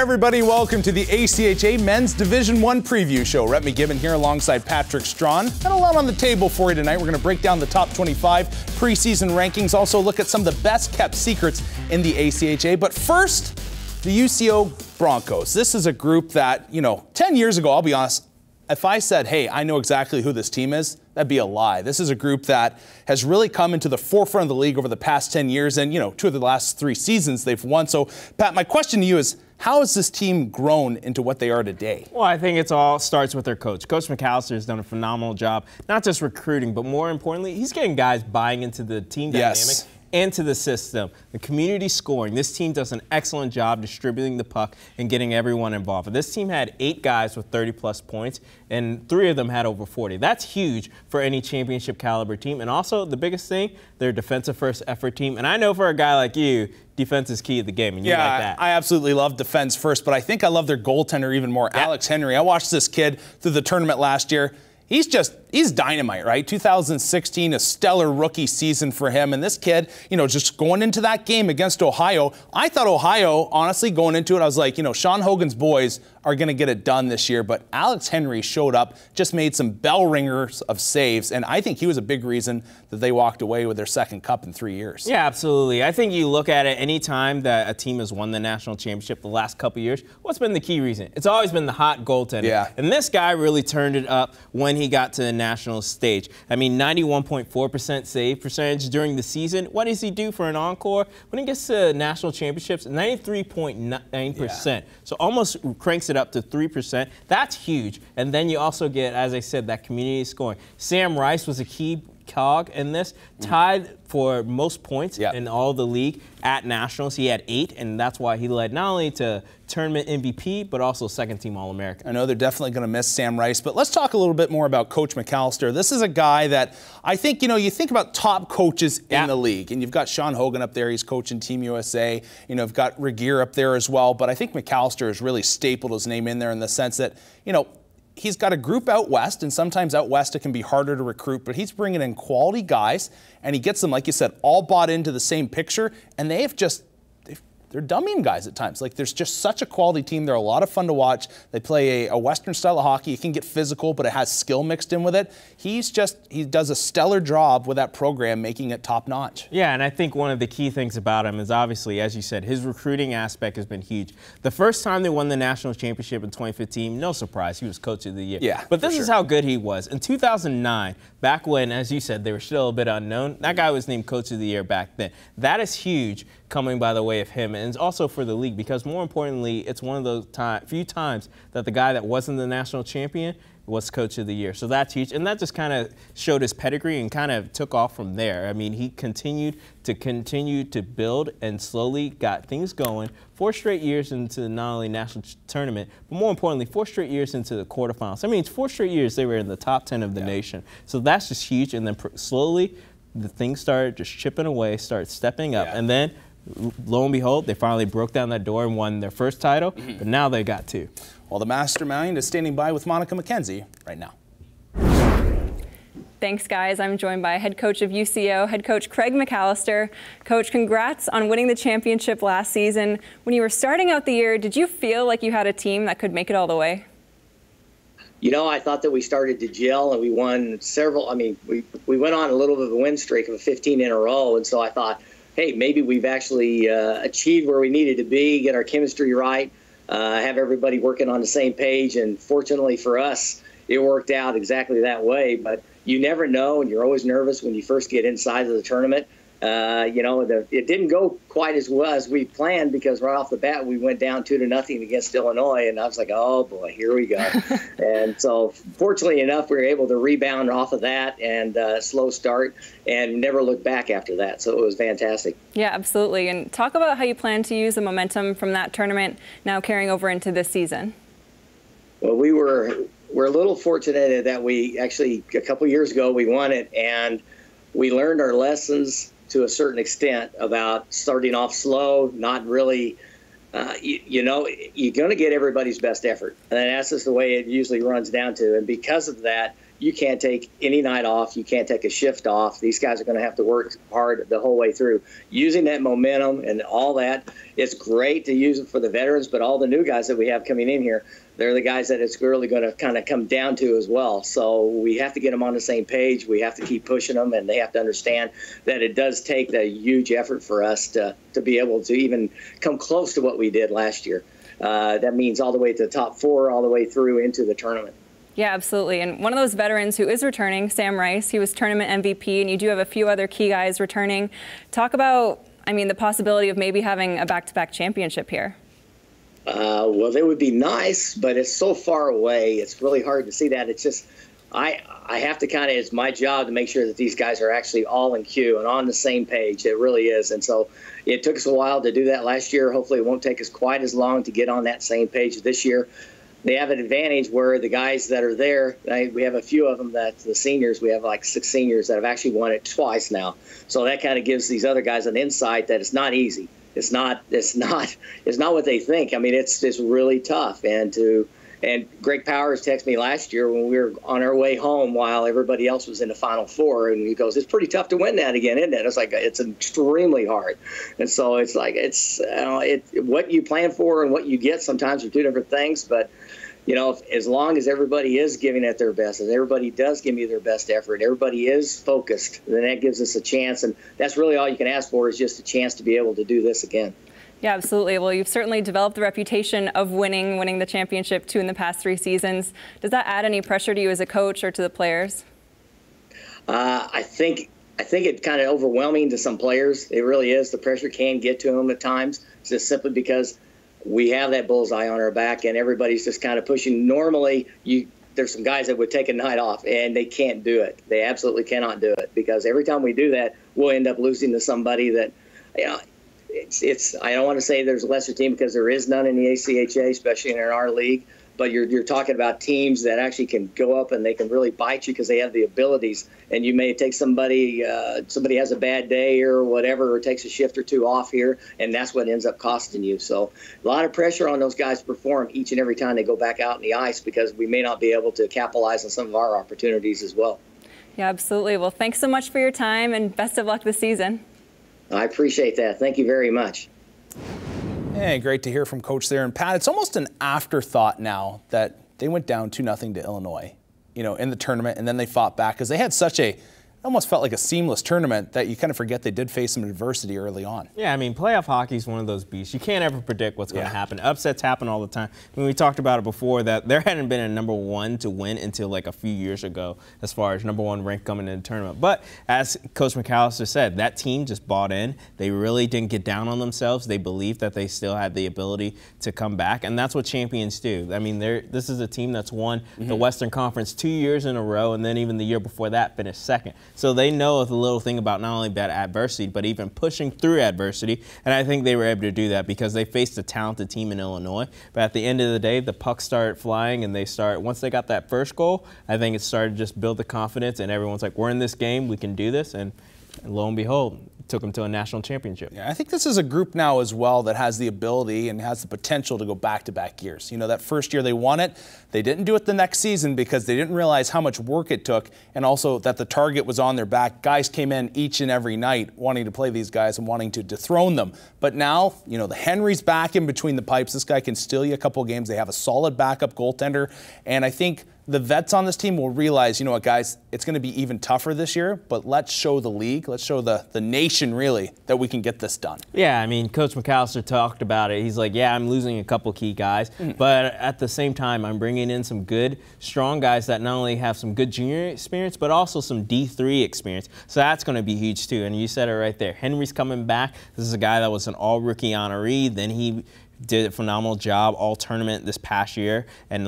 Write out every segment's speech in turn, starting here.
everybody. Welcome to the ACHA Men's Division I Preview Show. Rhett McGibbon here alongside Patrick Strawn. Got a lot on the table for you tonight. We're going to break down the top 25 preseason rankings, also look at some of the best kept secrets in the ACHA. But first, the UCO Broncos. This is a group that, 10 years ago, I'll be honest, if I said, hey, I know exactly who this team is, that'd be a lie. This is a group that has really come into the forefront of the league over the past 10 years, and, 2 of the last 3 seasons they've won. So, Pat, my question to you is, how has this team grown into what they are today? Well, I think it all starts with their coach. Coach McAllister has done a phenomenal job, not just recruiting, but more importantly, he's getting guys buying into the team dynamic and to the system. The community scoring. This team does an excellent job distributing the puck and getting everyone involved. But this team had 8 guys with 30-plus points, and 3 of them had over 40. That's huge for any championship caliber team. And also, the biggest thing, they're a defensive-first effort team. And I know for a guy like you, defense is key to the game, and you like that. I absolutely love defense first, but I think I love their goaltender even more, Alex Henry. I watched this kid through the tournament last year. He's dynamite, right? 2016, a stellar rookie season for him. And this kid, just going into that game against Ohio, I thought Ohio, honestly, going into it, I was like, Sean Hogan's boys are going to get it done this year. But Alex Henry showed up, just made some bell ringers of saves. And I think he was a big reason that they walked away with their second cup in 3 years. Yeah, absolutely. I think you look at it any time that a team has won the national championship the last couple of years, what's been the key reason? It's always been the hot goaltender. Yeah. And this guy really turned it up when he got to the national stage. I mean, 91.4% save percentage during the season. What does he do for an encore? When he gets to national championships, 93.9%. Yeah. So almost cranks it up to 3%. That's huge. And then you also get, as I said, that community scoring. Sam Rice was a key cog in this, tied for most points in all the league at nationals. He had 8, and that's why he led not only to tournament MVP, but also second-team All-American. I know they're definitely going to miss Sam Rice, but let's talk a little bit more about Coach McAllister. This is a guy that I think, you think about top coaches in the league, and you've got Sean Hogan up there. He's coaching Team USA. You've got Regier up there as well, but I think McAllister has really stapled his name in there in the sense that, he's got a group out west, and sometimes out west it can be harder to recruit, but he's bringing in quality guys, and he gets them, like you said, all bought into the same picture, and they're dummying guys at times. Like, there's just such a quality team. They're a lot of fun to watch. They play a Western style of hockey. It can get physical, but it has skill mixed in with it. He does a stellar job with that program, making it top notch. Yeah, and I think one of the key things about him is obviously, as you said, his recruiting aspect has been huge. The first time they won the national championship in 2015, no surprise, he was coach of the year. Yeah, but this is how good he was. In 2009, back when, as you said, they were still a bit unknown, that guy was named coach of the year back then. That is huge coming by the way of him, and it's also for the league because more importantly, it's one of those few times that the guy that wasn't the national champion was coach of the year. So that's huge, and that just kind of showed his pedigree and kind of took off from there. I mean, he continued to build and slowly got things going. 4 straight years into not only national tournament, but more importantly, 4 straight years into the quarterfinals. I mean, it's 4 straight years they were in the top 10 of the nation. So that's just huge, and then slowly the things started just chipping away, started stepping up, and then lo and behold, they finally broke down that door and won their first title, but now they got 2. Well, the mastermind is standing by with Monica McKenzie right now. Thanks, guys. I'm joined by head coach of UCO, head coach Craig McAllister. Coach, congrats on winning the championship last season. When you were starting out the year, did you feel like you had a team that could make it all the way? I thought that we started to gel and we won several. I mean, we went on a little bit of a win streak of 15 in a row, and so I thought, hey, maybe we've actually achieved where we needed to be, get our chemistry right, have everybody working on the same page. And fortunately for us, it worked out exactly that way. But you never know, and you're always nervous when you first get inside of the tournament. It didn't go quite as well as we planned because right off the bat we went down 2-0 against Illinois, and I was like, oh boy, here we go. And so fortunately enough, we were able to rebound off of that and slow start and never look back after that. So it was fantastic. Yeah, absolutely. And talk about how you plan to use the momentum from that tournament now carrying over into this season. Well, we're a little fortunate that we actually, a couple years ago, we won it, and we learned our lessons to a certain extent about starting off slow, not really, you're going to get everybody's best effort. And that's just the way it usually runs down to. And because of that, you can't take any night off. You can't take a shift off. These guys are going to have to work hard the whole way through. Using that momentum and all that, it's great to use it for the veterans, but all the new guys that we have coming in here, they're the guys that it's really going to kind of come down to as well. So we have to get them on the same page. We have to keep pushing them, and they have to understand that it does take a huge effort for us to be able to even come close to what we did last year. That means all the way to the top 4, all the way through into the tournament. Yeah, absolutely. And one of those veterans who is returning, Sam Rice, he was tournament MVP, and you do have a few other key guys returning. Talk about, I mean, the possibility of maybe having a back-to-back championship here. Well, it would be nice, but it's so far away. It's really hard to see that. It's just, I have to kind of, it's my job to make sure that these guys are actually all in queue and on the same page. It really is. And so it took us a while to do that last year. Hopefully it won't take us quite as long to get on that same page this year. They have an advantage where the guys that are there, we have a few of them that the seniors, we have like 6 seniors that have actually won it twice now. So that kind of gives these other guys an insight that it's not easy. It's not what they think. I mean, it's really tough. And Greg Powers texted me last year when we were on our way home while everybody else was in the Final Four, and he goes, "It's pretty tough to win that again, isn't it?" It's like, it's extremely hard. And so it's like, what you plan for and what you get sometimes are 2 different things. But as long as everybody is giving it their best, as everybody does give me their best effort, everybody is focused, then that gives us a chance. And that's really all you can ask for, is just a chance to be able to do this again. Yeah, absolutely. Well, you've certainly developed the reputation of winning the championship 2 in the past 3 seasons. Does that add any pressure to you as a coach or to the players? I think it's kind of overwhelming to some players. It really is. The pressure can get to them at times, just simply because we have that bullseye on our back and everybody's just kind of pushing. Normally, there's some guys that would take a night off, and they can't do it. They absolutely cannot do it, because every time we do that, we'll end up losing to somebody that, I don't want to say there's a lesser team, because there is none in the ACHA, especially in our league. But you're talking about teams that actually can go up and they can really bite you because they have the abilities. And you may take somebody has a bad day or whatever, or takes a shift or 2 off here, and that's what ends up costing you. So a lot of pressure on those guys to perform each and every time they go back out in the ice, because we may not be able to capitalize on some of our opportunities as well. Yeah, absolutely. Well, thanks so much for your time, and best of luck this season. I appreciate that. Thank you very much. Hey, great to hear from Coach there. And Pat, it's almost an afterthought now that they went down 2-0 to Illinois, in the tournament, and then they fought back, because they had such almost felt like a seamless tournament that you kind of forget they did face some adversity early on. Yeah, I mean, playoff hockey is one of those beasts. You can't ever predict what's going to happen. Upsets happen all the time. I mean, we talked about it before, that there hadn't been a #1 to win until like a few years ago, as far as #1 rank coming in the tournament. But as Coach McAllister said, that team just bought in. They really didn't get down on themselves. They believed that they still had the ability to come back, and that's what champions do. I mean, this is a team that's won the Western Conference 2 years in a row, and then even the year before that finished 2nd. So they know the little thing about not only that adversity, but even pushing through adversity. And I think they were able to do that because they faced a talented team in Illinois. But at the end of the day, the puck started flying, and once they got that first goal, I think it started to just build the confidence, and everyone's like, we're in this game, we can do this. And lo and behold, took them to a national championship. Yeah, I think this is a group now as well that has the ability and has the potential to go back-to-back years. That first year they won it, they didn't do it the next season because they didn't realize how much work it took, and also that the target was on their back. Guys came in each and every night wanting to play these guys and wanting to dethrone them. But now, the Henry's back in between the pipes. This guy can steal you a couple games. They have a solid backup goaltender, and I think the vets on this team will realize, you know what, guys, it's going to be even tougher this year, but let's show the league, let's show the nation, really, that we can get this done. Yeah, I mean, Coach McAllister talked about it. He's like, yeah, I'm losing a couple key guys, but at the same time, I'm bringing in some good, strong guys that not only have some good junior experience, but also some D3 experience. So that's going to be huge, too. And you said it right there. Henry's coming back. This is a guy that was an all-rookie honoree. Then he did a phenomenal job all tournament this past year, and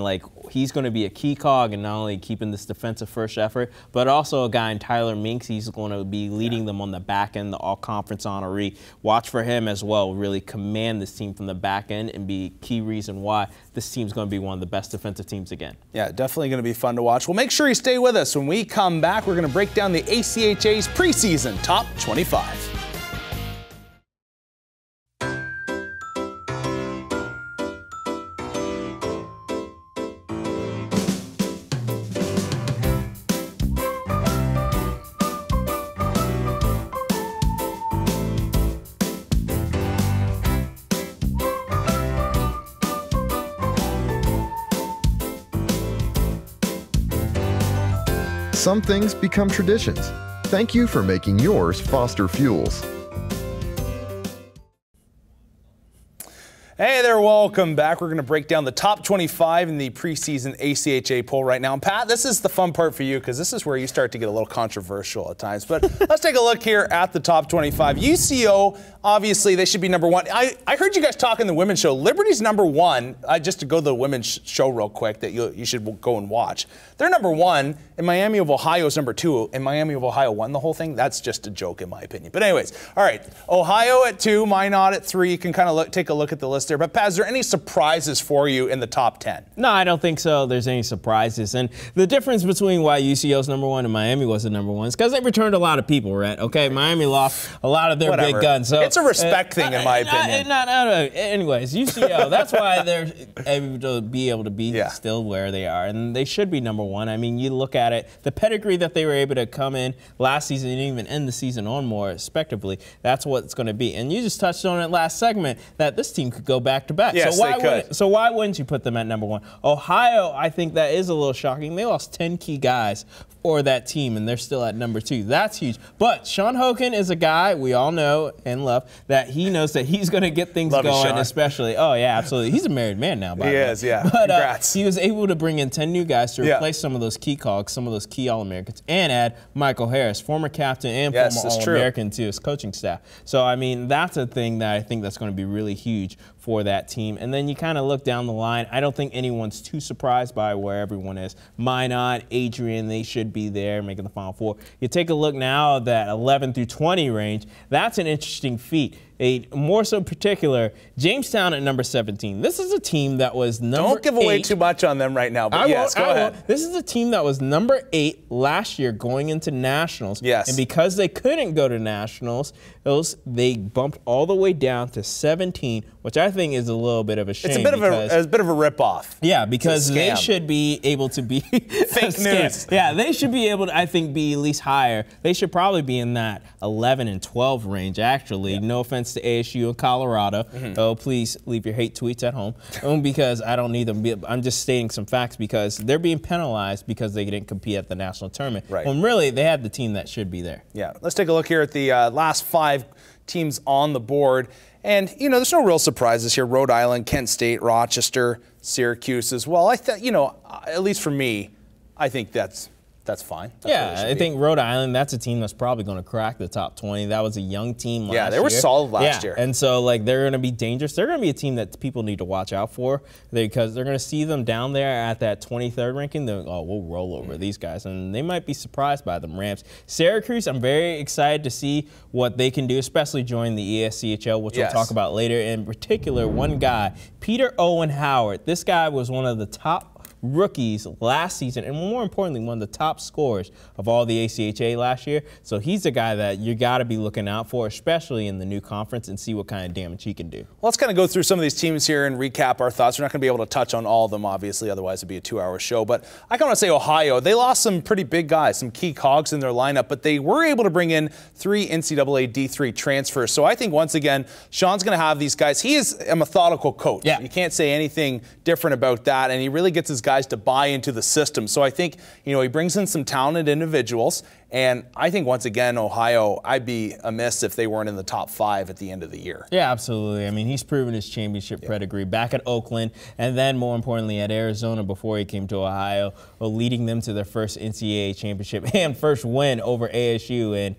he's going to be a key cog in not only keeping this defensive first effort, but also a guy in Tyler Minks. He's going to be leading them on the back end, the all-conference honoree. Watch for him as well, really command this team from the back end and be a key reason why this team's going to be one of the best defensive teams again. Yeah, definitely going to be fun to watch. Well, make sure you stay with us. When we come back, we're going to break down the ACHA's preseason top 25. some things become traditions. Thank you for making yours Foster Fuels. Hey there, welcome back. We're going to break down the top 25 in the preseason ACHA poll right now. And Pat, this is the fun part for you because this is where you start to get a little controversial at times. But let's take a look here at the top 25. UCO, obviously, they should be number one. I heard you guys talk in the women's show. Liberty's number one. Just to go to the women's show real quick that you should go and watch. They're number one, and Miami of Ohio is number two, and Miami of Ohio won the whole thing. That's just a joke in my opinion. But anyways, all right, Ohio at 2, Minot at 3. You can kind of take a look at the list there. But Pat, is there any surprises for you in the top 10? No, I don't think so. There's any surprises. And the difference between why UCO's number one and Miami was the number one is because they returned a lot of people, right? Okay, Miami lost a lot of their big guns. So it's a respect thing, in my opinion. Anyways, UCO, that's why they're able to be still where they are. And they should be number one. I mean, you look at it, the pedigree that they were able to come in last season and even end the season on more respectively, that's what it's going to be. And you just touched on it last segment that this team could go back to back. Yes, so why wouldn't you put them at number one? Ohio, I think that is a little shocking. They lost 10 key guys for that team, and they're still at number 2. That's huge. But Sean Hogan is a guy we all know and love that he knows that he's going to get things going, especially. Oh, yeah, absolutely. He's a married man now, by the way. He is, yeah. But congrats. He was able to bring in 10 new guys to replace some of those key cogs, some of those key All-Americans, and add Michael Harris, former captain and former All-American, to his coaching staff. So, I mean, that's a thing that I think that's going to be really huge for that team. And then you kind of look down the line. I don't think anyone's too surprised by where everyone is. Minot, Adrian, they should be there making the Final Four. You take a look now at that 11 through 20 range. That's an interesting feat. More so particular, Jamestown at number 17. This is a team that was number 8. Don't give away too much on them right now, but yes, go ahead. This is a team that was number 8 last year going into Nationals. Yes. And because they couldn't go to Nationals, they bumped all the way down to 17, which I think is a little bit of a shame. It's a bit of a rip-off. Yeah, because they should be able to be fake news. Yeah, they should be able to, I think, be at least higher. They should probably be in that 11 and 12 range, actually. Yeah. No offense to ASU and Colorado. Oh, please leave your hate tweets at home because I don't need them. I'm just stating some facts because they're being penalized because they didn't compete at the national tournament. Right. When really they had the team that should be there. Yeah. Let's take a look here at the last 5 teams on the board. And, you know, there's no real surprises here. Rhode Island, Kent State, Rochester, Syracuse as well. I thought, you know, at least for me, I think that's fine. I think Rhode Island, that's a team that's probably going to crack the top 20. That was a young team last year. Yeah, they were solid last year. And so, like, they're going to be dangerous. They're going to be a team that people need to watch out for because they're going to see them down there at that 23rd ranking. They're, we'll roll over these guys. And they might be surprised by them. Rams. Syracuse, I'm very excited to see what they can do, especially join the ESCHL, which we'll talk about later. In particular, one guy, Peter Owen Howard. This guy was one of the top rookies last season, and more importantly, one of the top scorers of all the ACHA last year. So he's a guy that you got to be looking out for, especially in the new conference, and see what kind of damage he can do. Well, let's kind of go through some of these teams here and recap our thoughts. We're not going to be able to touch on all of them, obviously, otherwise it'd be a 2-hour show. But I kind of want to say Ohio. They lost some pretty big guys, some key cogs in their lineup, but they were able to bring in 3 NCAA D3 transfers. So I think, once again, Sean's going to have these guys. He is a methodical coach. Yeah. You can't say anything different about that, and he really gets his guys to buy into the system. So I think, you know, he brings in some talented individuals, and I think, once again, Ohio, I'd be amiss if they weren't in the top 5 at the end of the year. Yeah, absolutely. I mean, he's proven his championship pedigree back at Oakland, and then, more importantly, at Arizona before he came to Ohio, leading them to their first NCAA championship and first win over ASU in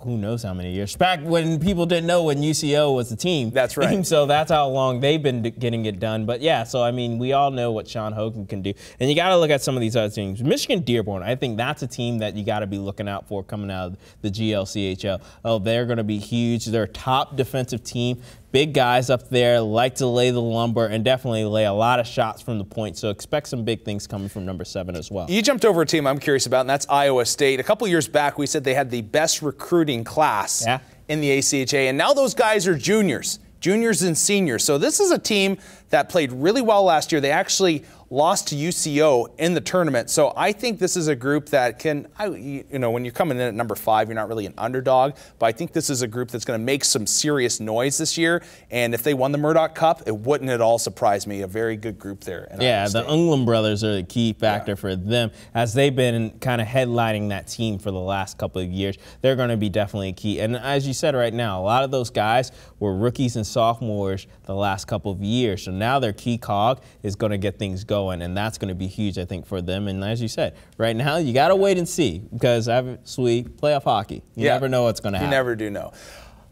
who knows how many years. Back when people didn't know when UCO was a team. That's right. So that's how long they've been getting it done. But yeah, so I mean, we all know what Sean Hogan can do. And you got to look at some of these other teams. Michigan Dearborn, I think that's a team that you got to be looking out for coming out of the GLCHL. Oh, they're going to be huge. They're a top defensive team. Big guys up there, like to lay the lumber and definitely lay a lot of shots from the point. So expect some big things coming from number 7 as well. You jumped over a team I'm curious about, and that's Iowa State. A couple years back, we said they had the best recruiting class in the ACHA, and now those guys are juniors and seniors. So this is a team that played really well last year. They actually lost to UCO in the tournament. So I think this is a group that can, you know, when you're coming in at number 5, you're not really an underdog, but I think this is a group that's going to make some serious noise this year. And if they won the Murdoch Cup, it wouldn't at all surprise me. A very good group there. Yeah, the Unglam brothers are the key factor for them, as they've been kind of headlining that team for the last couple of years. They're going to be definitely key. And as you said right now, a lot of those guys were rookies and sophomores the last couple of years. So now their key cog is going to get things going. And that's going to be huge, I think, for them. And as you said, right now, you got to wait and see, because obviously playoff hockey, you never know what's going to happen. You never do know.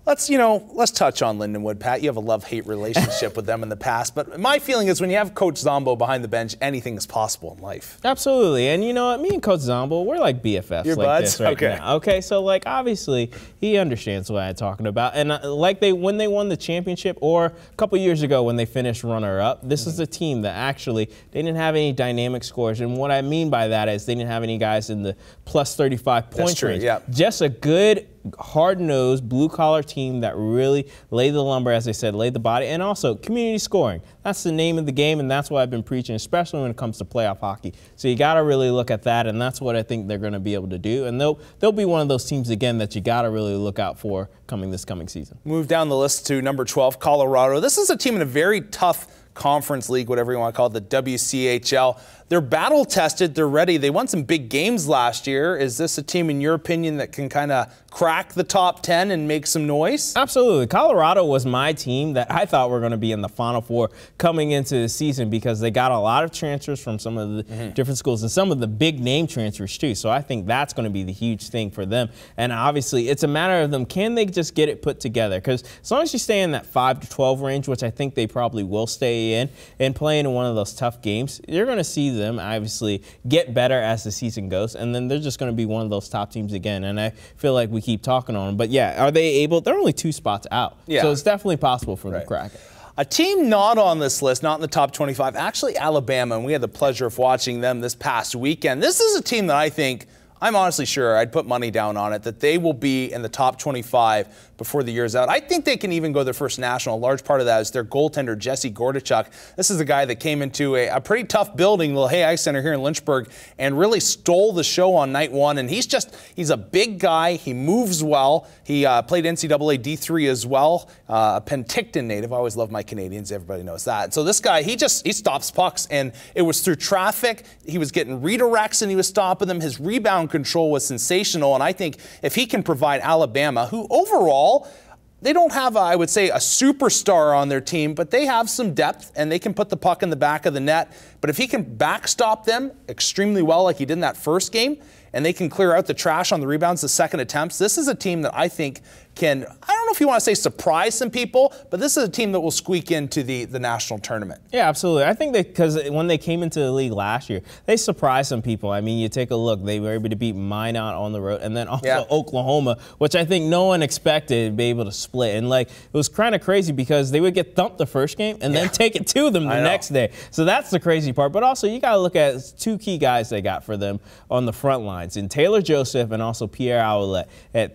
Let's touch on Lindenwood, Pat. You have a love-hate relationship with them in the past, but my feeling is when you have Coach Zombo behind the bench, anything is possible in life. Absolutely, and you know what? Me and Coach Zombo, we're like BFFs. You're like buds? this right now. Okay, so like obviously he understands what I'm talking about, and like when they won the championship, or a couple years ago when they finished runner-up, this is a team that actually they didn't have any dynamic scores, and what I mean by that is they didn't have any guys in the plus 35 points range. Yeah. Just a good, hard-nosed, blue-collar team that really laid the lumber, as I said, laid the body, and also community scoring. That's the name of the game, and that's what I've been preaching, especially when it comes to playoff hockey. So you got to really look at that, and that's what I think they're going to be able to do. And they'll be one of those teams, again, that you got to really look out for this coming season. Move down the list to number 12, Colorado. This is a team in a very tough conference league, whatever you want to call it, the WCHL. They're battle tested. They're ready. They won some big games last year. Is this a team, in your opinion, that can kind of crack the top 10 and make some noise? Absolutely. Colorado was my team that I thought were going to be in the Final Four coming into the season, because they got a lot of transfers from some of the different schools and some of the big name transfers too. So I think that's going to be the huge thing for them. And obviously it's a matter of them, can they just get it put together? Because as long as you stay in that 5 to 12 range, which I think they probably will stay in, and playing in one of those tough games, you're going to see them obviously get better as the season goes, and then they're just going to be one of those top teams again. And I feel like we keep talking on them, but yeah, are they able? They're only 2 spots out, so it's definitely possible for them to crack it. A team not on this list, not in the top 25, actually Alabama, and we had the pleasure of watching them this past weekend. This is a team that I think, I'm honestly sure, I'd put money down on it, that they will be in the top 25 before the year's out. I think they can even go their first national. A large part of that is their goaltender, Jesse Gordichuk. This is a guy that came into a pretty tough building, the Hay Ice Center here in Lynchburg, and really stole the show on night one. And he's a big guy. He moves well. He played NCAA D3 as well. A Penticton native. I always love my Canadians. Everybody knows that. So this guy, he stops pucks, and it was through traffic. He was getting redirects, and he was stopping them. His rebound control was sensational, and I think if he can provide Alabama, who overall, they don't have, I would say, a superstar on their team, but they have some depth, and they can put the puck in the back of the net. But if he can backstop them extremely well like he did in that first game, and they can clear out the trash on the rebounds, the second attempts, this is a team that I think can, I don't know if you want to say surprise some people, but this is a team that will squeak into the national tournament. Yeah, absolutely. I think because when they came into the league last year, they surprised some people. I mean, you take a look, they were able to beat Minot on the road, and then also Oklahoma, which I think no one expected to be able to split. And like, it was kind of crazy because they would get thumped the first game and then take it to them the next day. So that's the crazy part. But also, you got to look at 2 key guys they got for them on the front lines, in Taylor Joseph and also Pierre Ouellet.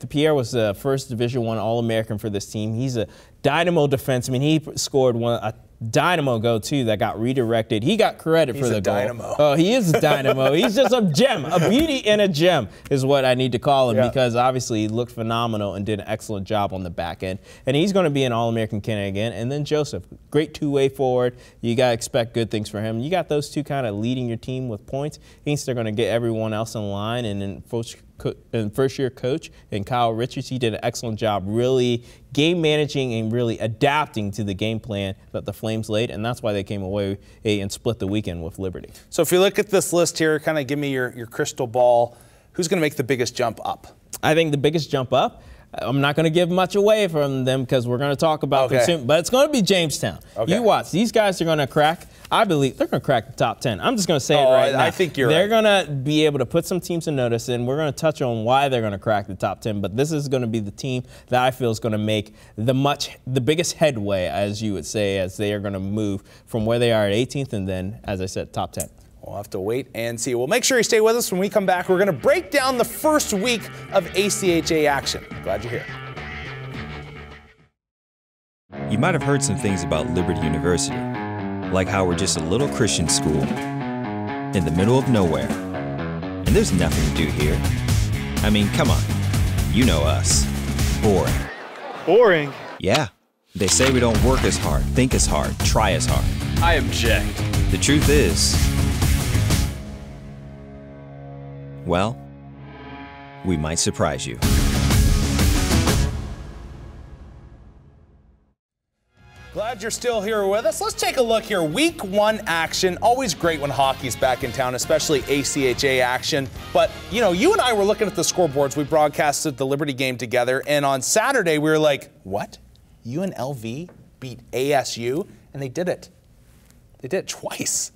Pierre was the first Division I All-American for this team. He's a dynamo defenseman. He scored a dynamo goal too that got redirected. He got credit for the goal. Dynamo. Oh, he is a dynamo. He's just a gem, a beauty and a gem is what I need to call him, because obviously he looked phenomenal and did an excellent job on the back end. And he's going to be an All-American candidate again. And then Joseph, great two-way forward. You got to expect good things for him. You got those two kind of leading your team with points. He thinks they're going to get everyone else in line. And then first-year coach and Kyle Richards, he did an excellent job really game managing and really adapting to the game plan that the Flames laid, and that's why they came away and split the weekend with Liberty. So if you look at this list here, kind of give me your crystal ball. Who's going to make the biggest jump up? I think the biggest jump up, I'm not going to give much away from them because we're going to talk about them soon, but it's going to be Jamestown. You watch. These guys are going to crack. I believe they're going to crack the top 10. I'm just going to say it right now. I think you're They're going to be able to put some teams in notice, and we're going to touch on why they're going to crack the top 10. But this is going to be the team that I feel is going to make the biggest headway, as you would say, as they are going to move from where they are at 18th and then, as I said, top 10. We'll have to wait and see. Well, make sure you stay with us. When we come back, we're going to break down the first week of ACHA action. Glad you're here. You might have heard some things about Liberty University. like how we're just a little Christian school in the middle of nowhere. And there's nothing to do here. I mean, come on. You know us. Boring. Boring? Yeah. They say we don't work as hard, think as hard, try as hard. I object. The truth is, well, we might surprise you. Glad you're still here with us. Let's take a look here. Week 1 action. Always great when hockey's back in town, especially ACHA action. But, you know, you and I were looking at the scoreboards. We broadcasted the Liberty game together. And on Saturday, we were like, what? UNLV beat ASU? And they did it. They did it twice.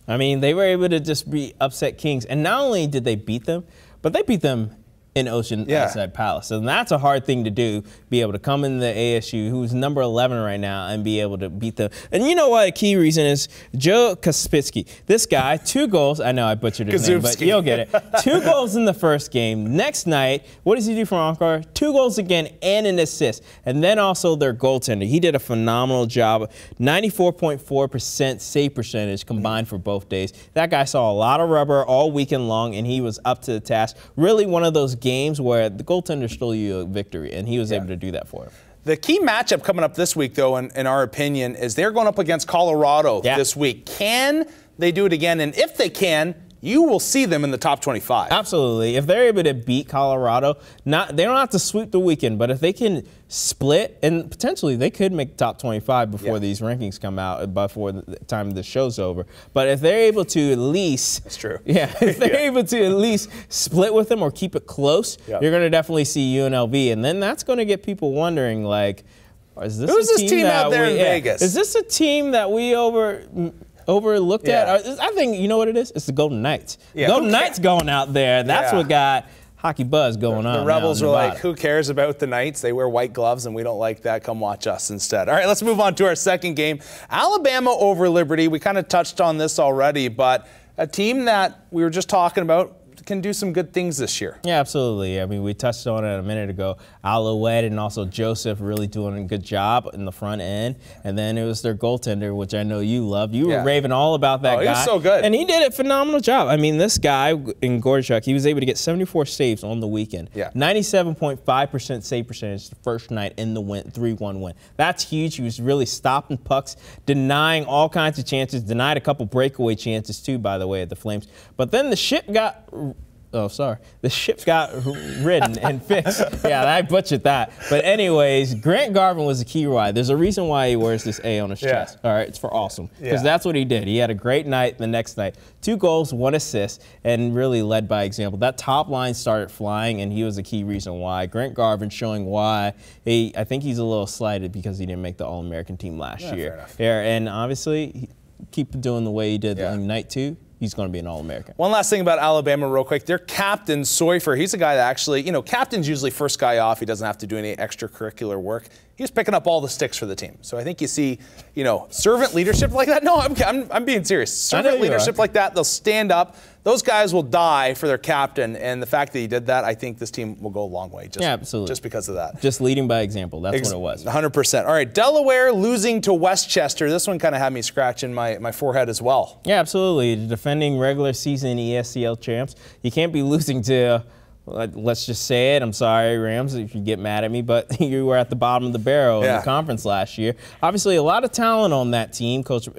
I mean, they were able to just be upset Kings. And not only did they beat them, but they beat them in Oceanside Palace. And that's a hard thing to do, be able to come in the ASU, who's number 11 right now, and be able to beat them. And you know what a key reason is? Joe Kaspitsky. This guy, 2 goals. I know I butchered his name, but you'll get it. 2 goals in the first game. Next night, what does he do for encore? 2 goals again and an assist. And then also their goaltender. He did a phenomenal job. 94.4% save percentage combined for both days. That guy saw a lot of rubber all weekend long, and he was up to the task. Really one of those games where the goaltender stole you a victory, and he was able to do that for him. The key matchup coming up this week, though, in our opinion, is they're going up against Colorado this week. Can they do it again? And if they can, you will see them in the top 25. Absolutely. If they're able to beat Colorado, they don't have to sweep the weekend, but if they can split, and potentially they could make top 25 before these rankings come out, before the time the show's over. But if they're able to at least, that's true. Yeah, if they're able to at least split with them or keep it close, you're going to definitely see UNLV, and then that's going to get people wondering, like, is this who's this team out there in Vegas? Is this a team that we overlooked at? I think, you know what it is? It's the Golden Knights. Golden Knights going out there. That's what got hockey buzz going on. The Rebels are like, who cares about the Knights? They wear white gloves, and we don't like that. Come watch us instead. All right, let's move on to our second game. Alabama over Liberty. We kind of touched on this already, but a team that we were just talking about can do some good things this year. Yeah, absolutely. I mean, we touched on it a minute ago. Alouette and also Joseph really doing a good job in the front end. And then it was their goaltender, which I know you love. You were raving all about that guy. He was so good. And he did a phenomenal job. I mean, this guy in Gorchuk, he was able to get 74 saves on the weekend. 97.5% save percentage the first night in the 3-1 win. That's huge. He was really stopping pucks, denying all kinds of chances, denied a couple breakaway chances too, by the way, at the Flames. But then the ship got the ship got ridden and fixed. Yeah, I butchered that. But anyways, Grant Garvin was the key why. There's a reason why he wears this A on his chest. All right, it's for awesome. Because that's what he did. He had a great night the next night. 2 goals, 1 assist, and really led by example. That top line started flying, and he was the key reason why. Grant Garvin showing why. I think he's a little slighted because he didn't make the All-American team last year. And obviously, keep doing the way he did on night 2. He's going to be an All-American. One last thing about Alabama real quick. Their captain, Soifer, he's a guy that actually, you know, captain's usually first guy off. He doesn't have to do any extracurricular work. He's picking up all the sticks for the team. So I think you see, you know, servant leadership like that. No, I'm being serious. Servant leadership like that, they'll stand up. Those guys will die for their captain. And the fact that he did that, I think this team will go a long way. Absolutely. Just because of that. Just leading by example. That's what it was. 100%. All right, Delaware losing to Westchester. This one kind of had me scratching my forehead as well. Yeah, absolutely. The defending regular season ESCL champs. You can't be losing to, let's just say it, I'm sorry, Rams, if you get mad at me, but you were at the bottom of the barrel in the conference last year. Obviously, a lot of talent on that team, Coach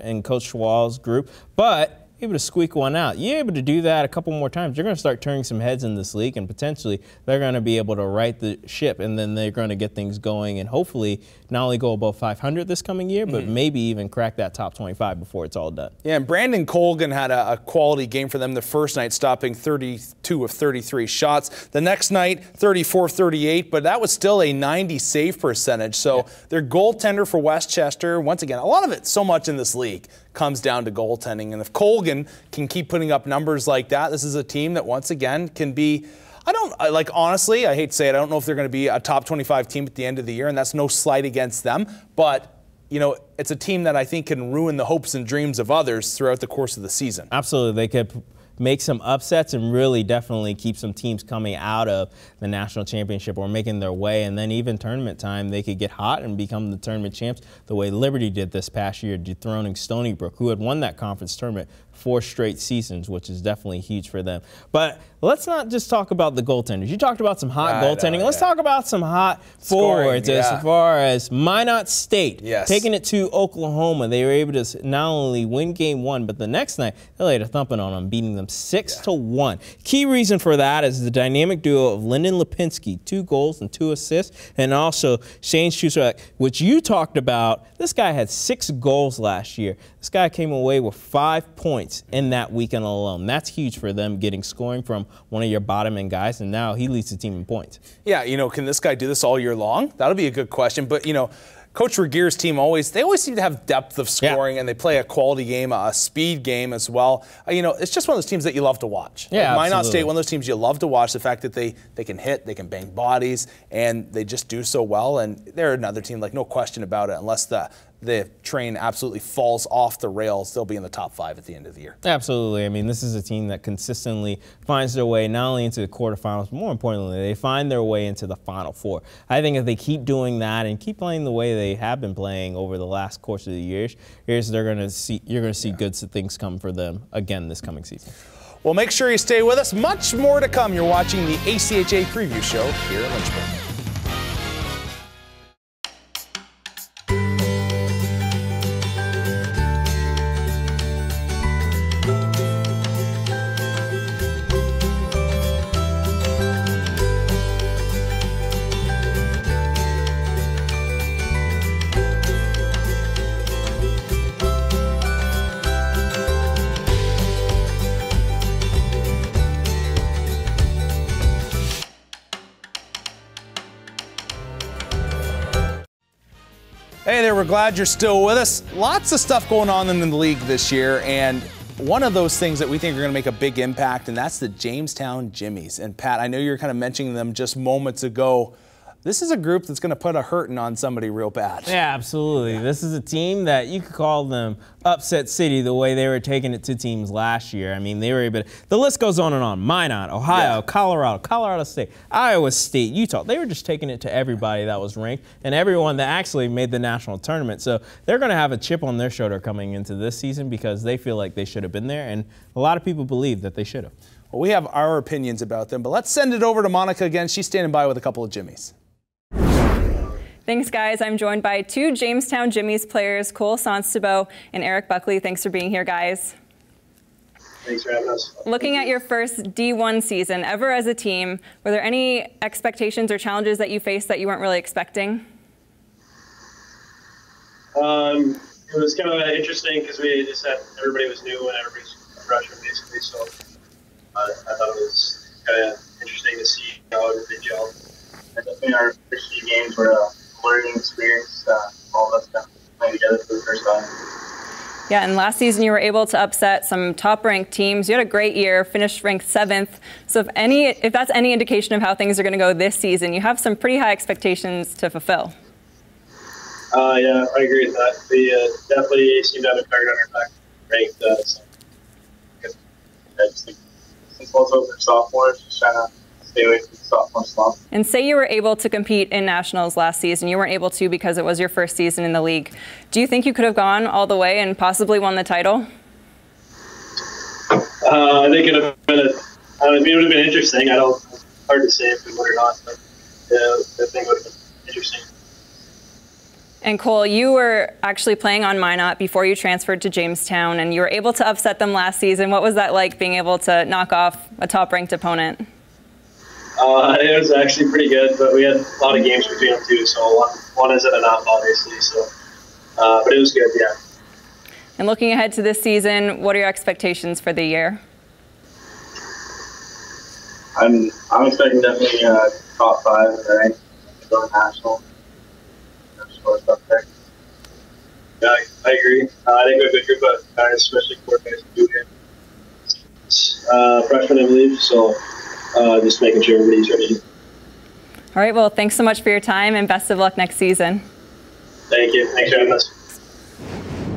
Schwal's group, but able to squeak one out. You're able to do that a couple more times, you're going to start turning some heads in this league, and potentially they're going to be able to right the ship, and then they're going to get things going and hopefully not only go above 500 this coming year, but maybe even crack that top 25 before it's all done. Yeah, and Brandon Colgan had a quality game for them the first night, stopping 32 of 33 shots. The next night, 34-38, but that was still a 90 save percentage. So their goaltender for Westchester, once again, a lot of it so much in this league comes down to goaltending. And if Colgan can keep putting up numbers like that, this is a team that once again can be, honestly, I hate to say it, I don't know if they're going to be a top 25 team at the end of the year, and that's no slight against them, but you know, it's a team that I think can ruin the hopes and dreams of others throughout the course of the season. Absolutely. They could make some upsets and really definitely keep some teams coming out of the national championship or making their way. And then even tournament time, they could get hot and become the tournament champs the way Liberty did this past year, dethroning Stony Brook, who had won that conference tournament 4 straight seasons, which is definitely huge for them. But let's not just talk about the goaltenders. You talked about some hot goaltending. Let's talk about some hot forwards as far as Minot State taking it to Oklahoma. They were able to not only win game 1, but the next night they laid a thumping on them, beating them 6-1. Key reason for that is the dynamic duo of Lyndon Lipinski, 2 goals and 2 assists, and also Shane Schuster, which you talked about. This guy had 6 goals last year. This guy came away with 5 points in that weekend alone. That's huge for them, getting scoring from one of your bottom end guys, and now he leads the team in points. Yeah, can this guy do this all year long? That'll be a good question. But, Coach Regeer's team always seem to have depth of scoring, and they play a quality game, a speed game as well. It's just one of those teams that you love to watch. Yeah, like Minot State, one of those teams you love to watch. The fact that they can hit, they can bang bodies, and they just do so well. And they're another team, like no question about it, unless the train absolutely falls off the rails, they'll be in the top 5 at the end of the year. Absolutely. I mean, this is a team that consistently finds their way not only into the quarterfinals, but more importantly, they find their way into the Final Four. I think if they keep doing that and keep playing the way they have been playing over the last course of the years, you're going to see good things come for them again this coming season. Well, make sure you stay with us. Much more to come. You're watching the ACHA Preview Show here in Lynchburg. Hey there, we're glad you're still with us. Lots of stuff going on in the league this year, and one of those things that we think are going to make a big impact, and that's the Jamestown Jimmies. And Pat, I know you were kind of mentioning them just moments ago. This is a group that's going to put a hurting on somebody real bad. Yeah, absolutely. This is a team that you could call them upset city the way they were taking it to teams last year. I mean, they were able to, the list goes on and on. Minot, Ohio, Colorado State, Iowa State, Utah. They were just taking it to everybody that was ranked and everyone that actually made the national tournament. So they're going to have a chip on their shoulder coming into this season because they feel like they should have been there, and a lot of people believe that they should have. Well, we have our opinions about them, but let's send it over to Monica again. She's standing by with a couple of Jimmies. Thanks, guys. I'm joined by 2 Jamestown Jimmies players, Cole Sonstebo and Eric Buckley. Thanks for being here, guys. Thanks for having us. Looking at your first D1 season ever as a team, were there any expectations or challenges that you faced that you weren't really expecting? It was kind of interesting because we just had, everybody was new and everybody's a freshman basically, so I thought it was kind of interesting to see how everybody gelled. I think our first few games were a learning experience. All of us kind of playing together for the first time. Yeah, and last season you were able to upset some top-ranked teams. You had a great year, finished ranked 7th. So if that's any indication of how things are going to go this season, you have some pretty high expectations to fulfill. Yeah, I agree with that. We definitely seem to have a target on our back, ranked. So I just think since most of us are sophomores, just trying to stay away from the sophomore slump. And say you were able to compete in nationals last season. You weren't able to because it was your first season in the league. Do you think you could have gone all the way and possibly won the title? I think it would have been it would have been interesting. Hard to say if we would or not, but I think it would have been interesting. And Cole, you were actually playing on Minot before you transferred to Jamestown, and you were able to upset them last season. What was that like, being able to knock off a top-ranked opponent? It was actually pretty good, but we had a lot of games between them too, so one isn't enough, obviously. So, but it was good, yeah. And looking ahead to this season, what are your expectations for the year? I'm expecting definitely top 5 in the rank, going national. Stuff there. Yeah, I agree. I think we have a good group of guys, especially 4 guys who do it. Freshmen, I believe, so just making sure everybody's ready. All right, well, thanks so much for your time, and best of luck next season. Thank you. Thanks for having us.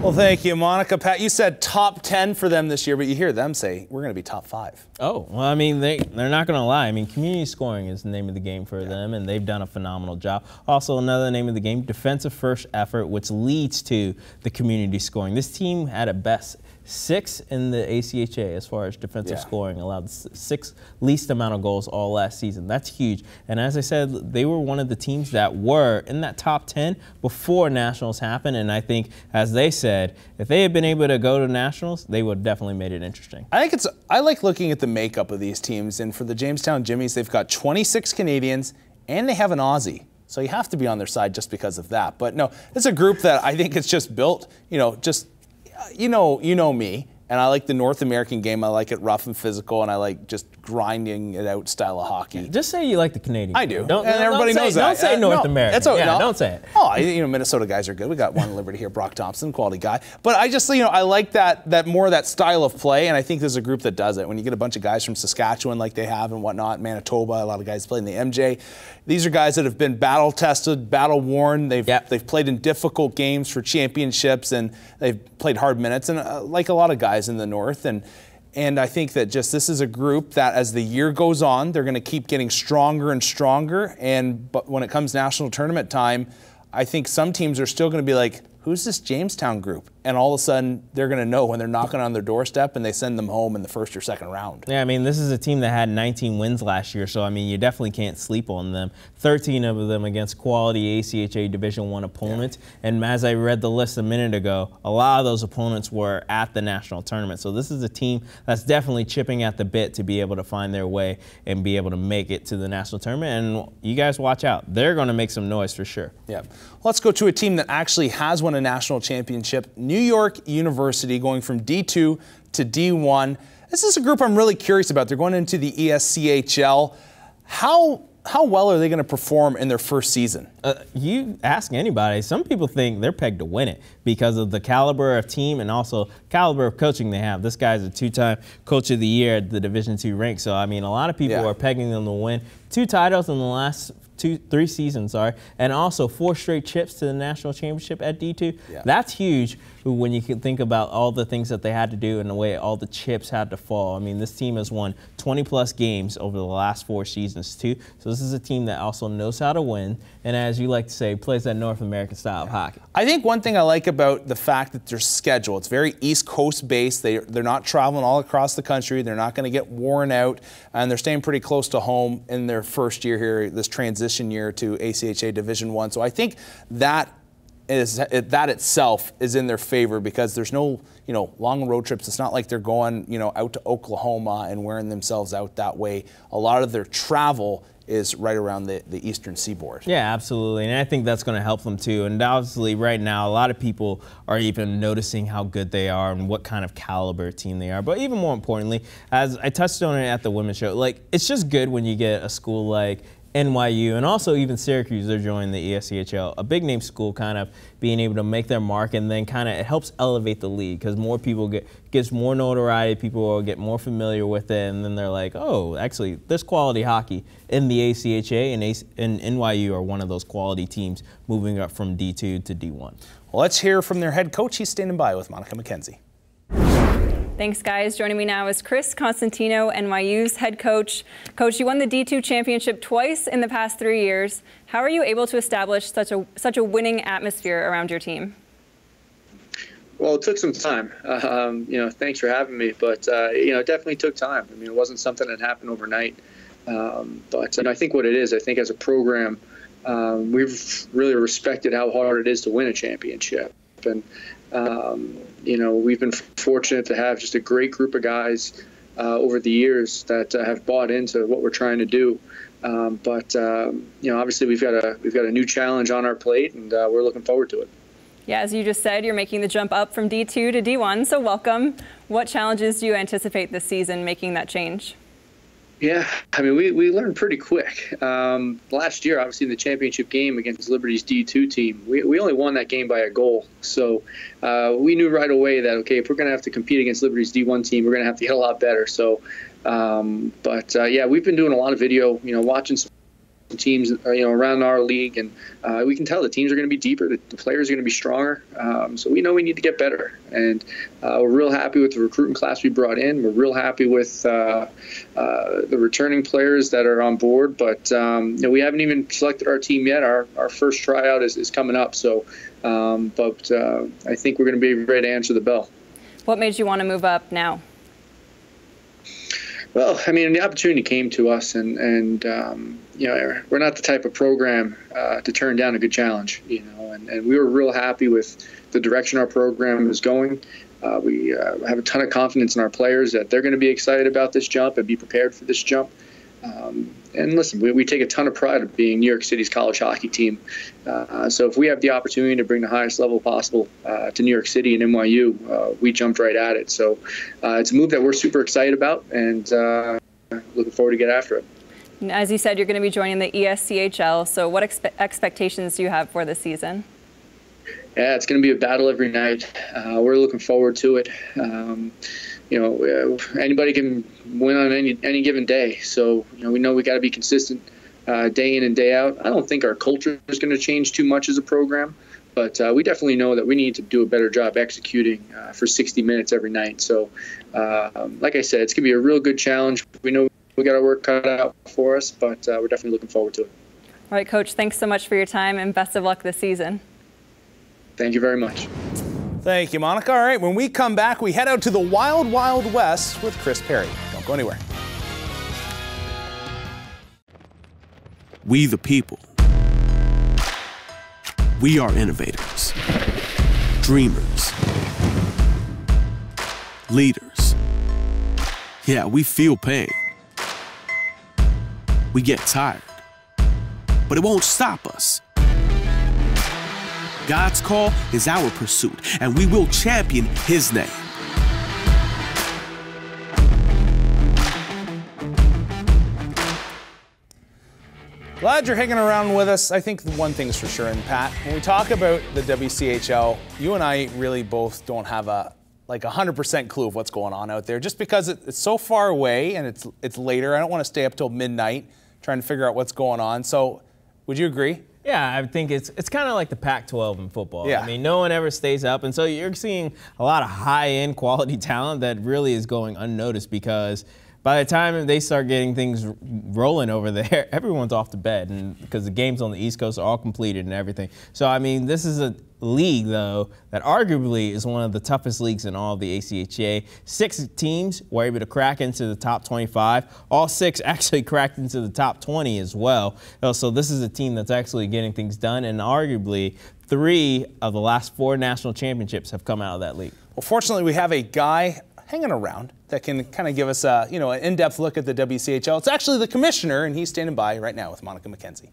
Well, thank you, Monica. Pat, you said top 10 for them this year, but you hear them say we're going to be top 5. Oh, well, I mean, they're not going to lie. I mean, community scoring is the name of the game for them, and they've done a phenomenal job. Also, another name of the game, defensive first effort, which leads to the community scoring. This team had at best 6 in the ACHA as far as defensive scoring, allowed 6th least amount of goals all last season. That's huge. And as I said, they were one of the teams that were in that top 10 before Nationals happened. And I think, as they said, if they had been able to go to Nationals, they would have definitely made it interesting. I like looking at the makeup of these teams. And for the Jamestown Jimmies, they've got 26 Canadians and they have an Aussie. So you have to be on their side just because of that. But no, it's a group that I think it's just built, you know me, and I like the North American game. I like it rough and physical, and I like just grinding it out style of hockey. Just say you like the Canadian. I do, and everybody knows that. Don't say North American. Don't say it. Oh, Minnesota guys are good. We got one Liberty here, Brock Thompson, quality guy. But I just, I like that more of that style of play, and I think there's a group that does it. When you get a bunch of guys from Saskatchewan like they have and whatnot, Manitoba, a lot of guys play in the MJ. These are guys that have been battle tested, battle worn. They've played in difficult games for championships, and they've played hard minutes, and like a lot of guys in the North. And I think that just this is a group that as the year goes on, they're going to keep getting stronger and stronger. But when it comes national tournament time, I think some teams are still going to be like, who's this Jamestown group? And all of a sudden, they're going to know when they're knocking on their doorstep and they send them home in the first or second round. Yeah, I mean, this is a team that had 19 wins last year, so, I mean, you definitely can't sleep on them. 13 of them against quality ACHA Division I opponents. Yeah. And as I read the list a minute ago, a lot of those opponents were at the national tournament. So this is a team that's definitely chipping at the bit to be able to find their way and be able to make it to the national tournament. And you guys watch out. They're going to make some noise for sure. Yeah. Let's go to a team that actually has won a national championship, New York University, going from D2 to D1. This is a group I'm really curious about. They're going into the ESCHL. How well are they going to perform in their first season? You ask anybody, some people think they're pegged to win it because of the caliber of team and also caliber of coaching they have. This guy's a 2-time Coach of the Year at the Division II rank. So, I mean, a lot of people are pegging them to win. 2 titles in the last 3 seasons, and also 4 straight chips to the national championship at D2. Yeah. That's huge when you can think about all the things that they had to do and the way all the chips had to fall. I mean, this team has won 20-plus games over the last 4 seasons, too. So this is a team that also knows how to win, and as you like to say, plays that North American style of hockey. I think one thing I like about the fact that their schedule, it's very East Coast based. They're not traveling all across the country. They're not going to get worn out, and they're staying pretty close to home in their first year here, this transition year to ACHA Division I. So I think that itself is in their favor because there's no long road trips. It's not like they're going out to Oklahoma and wearing themselves out that way. A lot of their travel is right around the eastern seaboard. Yeah, absolutely, and I think that's going to help them too. And obviously right now a lot of people are even noticing how good they are and what kind of caliber team they are. But even more importantly, as I touched on it at the women's show, it's just good when you get a school like NYU and also even Syracuse, they're joining the ESCHL, a big name school kind of being able to make their mark, and then kind of it helps elevate the league because more people gets more notoriety, people will get more familiar with it, and then they're like, oh, actually there's quality hockey in the ACHA, and NYU are one of those quality teams moving up from D2 to D1. Well, let's hear from their head coach. He's standing by with Monica McKenzie. Thanks, guys. Joining me now is Chris Constantino, NYU's head coach. Coach, you won the D2 championship twice in the past 3 years. How are you able to establish such a winning atmosphere around your team? Well, it took some time. Thanks for having me, but it definitely took time. I mean, it wasn't something that happened overnight. But I think what it is, I think as a program, we've really respected how hard it is to win a championship, and we've been fortunate to have just a great group of guys over the years that have bought into what we're trying to do. Obviously we've got a new challenge on our plate, and we're looking forward to it. Yeah, as you just said, you're making the jump up from D2 to D1, so welcome. What challenges do you anticipate this season making that change? Yeah, I mean, we learned pretty quick. Last year, obviously, in the championship game against Liberty's D2 team, we only won that game by a goal. So we knew right away that, okay, if we're going to have to compete against Liberty's D1 team, we're going to have to get a lot better. So, we've been doing a lot of video, watching some teams, around our league, and we can tell the teams are going to be deeper, the players are going to be stronger. So we know we need to get better, and we're real happy with the recruiting class we brought in. We're real happy with the returning players that are on board, but we haven't even selected our team yet. Our first tryout is coming up, so but I think we're going to be ready to answer the bell. What made you want to move up now? Well, I mean, the opportunity came to us, and we're not the type of program to turn down a good challenge, and we were real happy with the direction our program is going. We have a ton of confidence in our players that they're going to be excited about this jump and be prepared for this jump. And listen, we take a ton of pride of being New York City's college hockey team. So if we have the opportunity to bring the highest level possible to New York City and NYU, we jumped right at it. So it's a move that we're super excited about, and looking forward to get after it. As you said, you're going to be joining the ESCHL. So what expectations do you have for the season? Yeah, it's going to be a battle every night. We're looking forward to it. Anybody can win on any given day. So, we know we got to be consistent day in and day out. I don't think our culture is going to change too much as a program, but we definitely know that we need to do a better job executing for 60 minutes every night. So, like I said, it's going to be a real good challenge. We know we got our work cut out for us, but we're definitely looking forward to it. All right, Coach, thanks so much for your time, and best of luck this season. Thank you very much. Thank you, Monica. All right, when we come back, we head out to the Wild Wild West with Chris Perry. Don't go anywhere. We the people. We are innovators, dreamers, leaders. Yeah, we feel pain. We get tired, but it won't stop us. God's call is our pursuit, and we will champion His name. Glad you're hanging around with us. I think the one thing's for sure, and Pat, when we talk about the WCHL, you and I really both don't have a 100% clue of what's going on out there, just because it's so far away and it's later. I don't want to stay up till midnight trying to figure out what's going on. So, would you agree? Yeah, I think it's kind of like the Pac-12 in football. Yeah. I mean, no one ever stays up, and so you're seeing a lot of high-end quality talent that really is going unnoticed, because by the time they start getting things rolling over there, everyone's off to bed, and because the games on the East Coast are all completed and everything. So, I mean, this is a league, though, that arguably is one of the toughest leagues in all of the ACHA. 6 teams were able to crack into the top 25. All 6 actually cracked into the top 20 as well. So this is a team that's actually getting things done, and arguably 3 of the last 4 national championships have come out of that league. Well, fortunately, we have a guy hanging around that can kind of give us an in-depth look at the WCHL. It's actually the commissioner, and he's standing by right now with Monica McKenzie.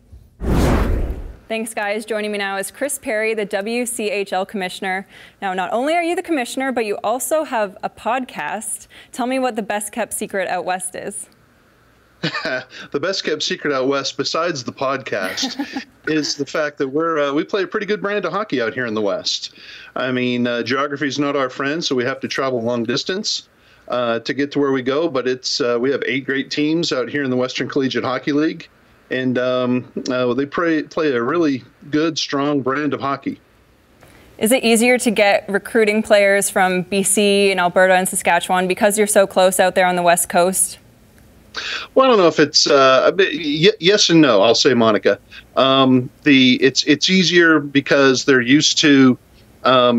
Thanks, guys. Joining me now is Chris Perry, the WCHL commissioner. Now, not only are you the commissioner, but you also have a podcast. Tell me what the best-kept secret out west is. The best-kept secret out west, besides the podcast, is the fact that we play a pretty good brand of hockey out here in the West. I mean, geography is not our friend, so we have to travel long distance to get to where we go. But we have 8 great teams out here in the Western Collegiate Hockey League. And they play a really good, strong brand of hockey. Is it easier to get recruiting players from BC and Alberta and Saskatchewan because you're so close out there on the West Coast? Well, I don't know if it's yes and no. I'll say, Monica. It's easier because they're used to